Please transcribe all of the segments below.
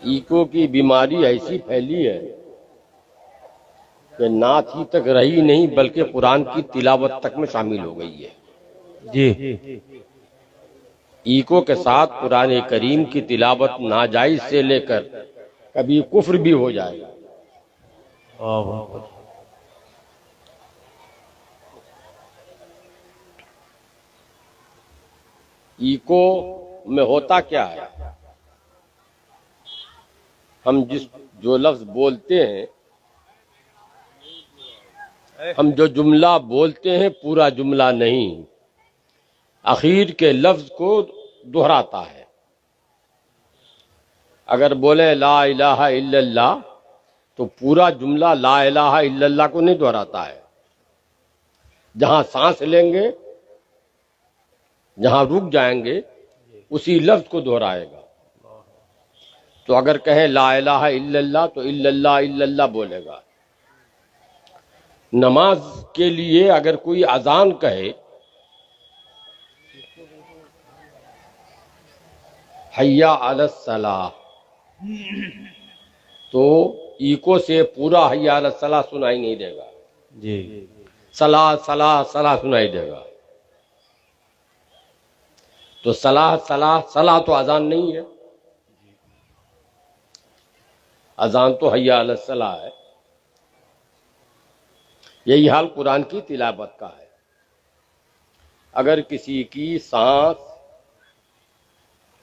Eco کی بیماری ایسی پھیلی ہے کہ نعت ہی تک رہی نہیں بلکہ قرآن کی تلاوت تک میں شامل ہو گئی ہے. جی ایکو کے ساتھ قرآن کریم کی تلاوت ناجائز سے لے کر کبھی کفر بھی ہو جائے گا. ایکو میں ہوتا کیا ہے؟ ہم جو لفظ بولتے ہیں، ہم جو جملہ بولتے ہیں پورا جملہ نہیں، اخیر کے لفظ کو دہراتا ہے. اگر بولیں لا الہ الا اللہ تو پورا جملہ لا الہ الا اللہ کو نہیں دہراتا ہے. جہاں سانس لیں گے، جہاں رک جائیں گے، اسی لفظ کو دہرائے گا. تو اگر کہیں لا الہ الا اللہ تو الا اللہ بولے گا. نماز کے لیے اگر کوئی اذان کہے حیا علی الصلاۃ تو ایکو سے پورا حیا علی الصلاۃ سنائی نہیں دے گا. جی صلاۃ صلاۃ صلاۃ سنائی دے گا. تو صلاۃ صلاۃ صلاۃ تو اذان نہیں ہے، اذان تو حیا علی الصلاۃ ہے. یہی حال قرآن کی تلاوت کا ہے. اگر کسی کی سانس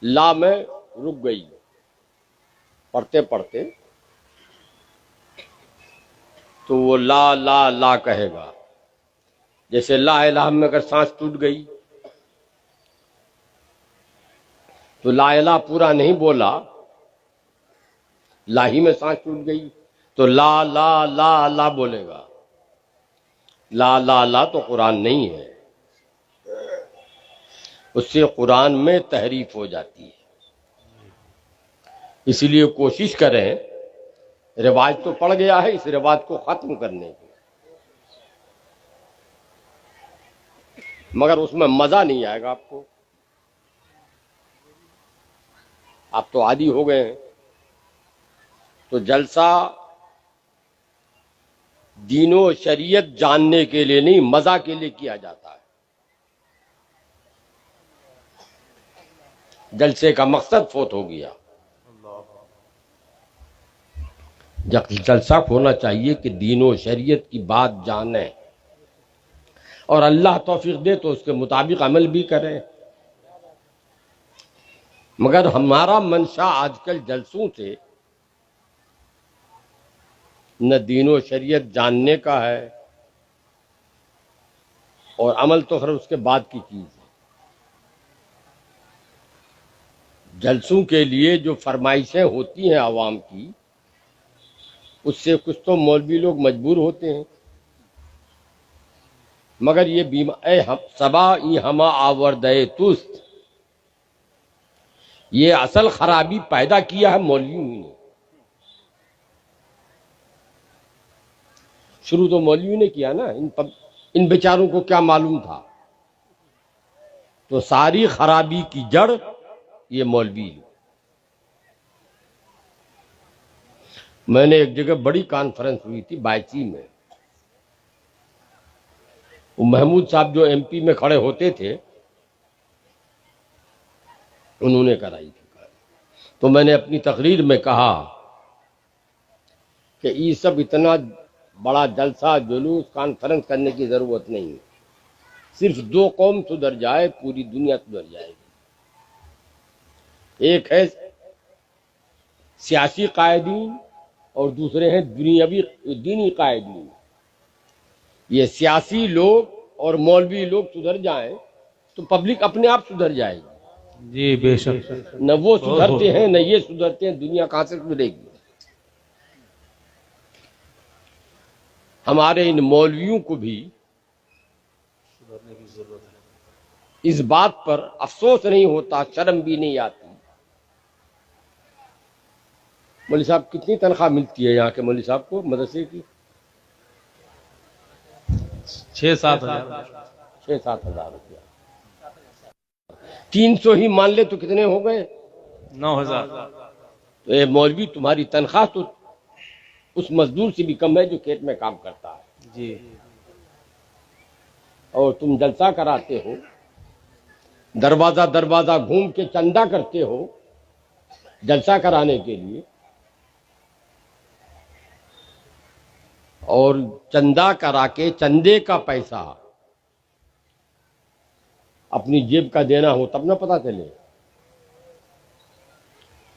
لا میں رک گئی پڑھتے پڑھتے تو وہ لا لا لا کہے گا. جیسے لا الہ میں اگر سانس ٹوٹ گئی تو لا الہ پورا نہیں بولا، لا ہی میں سانس ٹوٹ گئی تو لا لا لا لا بولے گا. لا لا لا تو قرآن نہیں ہے، اس سے قرآن میں تحریف ہو جاتی ہے. اس لیے کوشش کریں، رواج تو پڑ گیا ہے، اس رواج کو ختم کرنے کی، مگر اس میں مزہ نہیں آئے گا آپ کو. آپ تو عادی ہو گئے ہیں. تو جلسہ دین و شریعت جاننے کے لیے نہیں، مزہ کے لیے کیا جاتا ہے. جلسے کا مقصد فوت ہو گیا. جلسہ ہونا چاہیے کہ دین و شریعت کی بات جانیں اور اللہ توفیق دے تو اس کے مطابق عمل بھی کریں. مگر ہمارا منشا آج کل جلسوں سے نہ دین و شریعت جاننے کا ہے اور عمل تو خیر اس کے بعد کی چیز ہے. جلسوں کے لیے جو فرمائشیں ہوتی ہیں عوام کی، اس سے کچھ تو مولوی لوگ مجبور ہوتے ہیں. مگر یہ اے صبا ای ہما آوردے توست، یہ اصل خرابی پیدا کیا ہے مولویوں نے. شروع تو مولویوں نے کیا نا. ان بیچاروں کو کیا معلوم تھا؟ تو ساری خرابی کی جڑ یہ مولوی. میں نے ایک جگہ بڑی کانفرنس ہوئی تھی بائچی میں، وہ محمود صاحب جو ایم پی میں کھڑے ہوتے تھے انہوں نے کرائی تھی. تو میں نے اپنی تقریر میں کہا کہ یہ سب اتنا بڑا جلسہ جلوس کانفرنس کرنے کی ضرورت نہیں. صرف دو قوم سدھر جائے پوری دنیا سدھر جائے گی. ایک ہے سیاسی قائدین اور دوسرے ہیں دنیاوی دینی قائدین. یہ سیاسی لوگ اور مولوی لوگ سدھر جائیں تو پبلک اپنے آپ سدھر جائے گی. جی بے شک. نہ وہ سدھرتے ہیں نہ یہ سدھرتے ہیں، دنیا کہاں سے سدھرے گی؟ ہمارے ان مولویوں کو بھی اس بات پر افسوس نہیں ہوتا، شرم بھی نہیں آتی. مولوی صاحب کتنی تنخواہ ملتی ہے یہاں کے مولوی صاحب کو مدرسے کی؟ 6-7 ہزار. 6-7 ہزار روپیہ. 300 ہی مان لے تو کتنے ہو گئے؟ 9,000. تو اے مولوی تمہاری تنخواہ تو اس مزدور سے بھی کم ہے جو کھیت میں کام کرتا ہے، جی اور تم جلسہ کراتے ہو، دروازہ دروازہ گھوم کے چندہ کرتے ہو جلسہ کرانے کے لیے، اور چندہ کرا کے چندے کا پیسہ اپنی جیب کا دینا ہو تب نہ پتہ چلے۔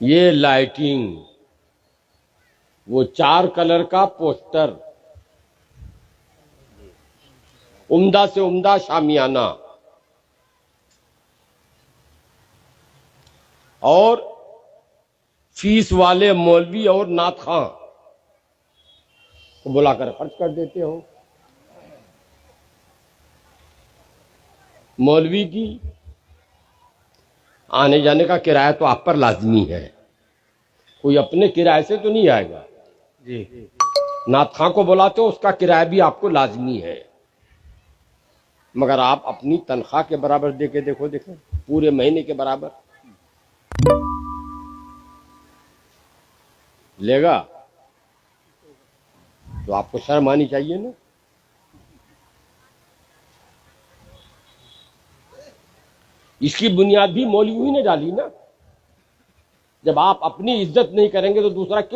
یہ لائٹنگ، وہ 4 کلر کا پوسٹر، عمدہ سے عمدہ شامیانہ، اور فیس والے مولوی اور نعت خواں کو بلا کر خرچ کر دیتے ہو۔ مولوی کی آنے جانے کا کرایہ تو آپ پر لازمی ہے، کوئی اپنے کرایے سے تو نہیں آئے گا۔ جی نعت خواں کو بلاتے ہو، اس کا کرایہ بھی آپ کو لازمی ہے، مگر آپ اپنی تنخواہ کے برابر دے کے دیکھو پورے مہینے کے برابر لے گا تو آپ کو شرم آنی چاہیے نا۔ اس کی بنیاد بھی مولوی نے ڈالی نا، جب آپ اپنی عزت نہیں کریں گے تو دوسرا کیوں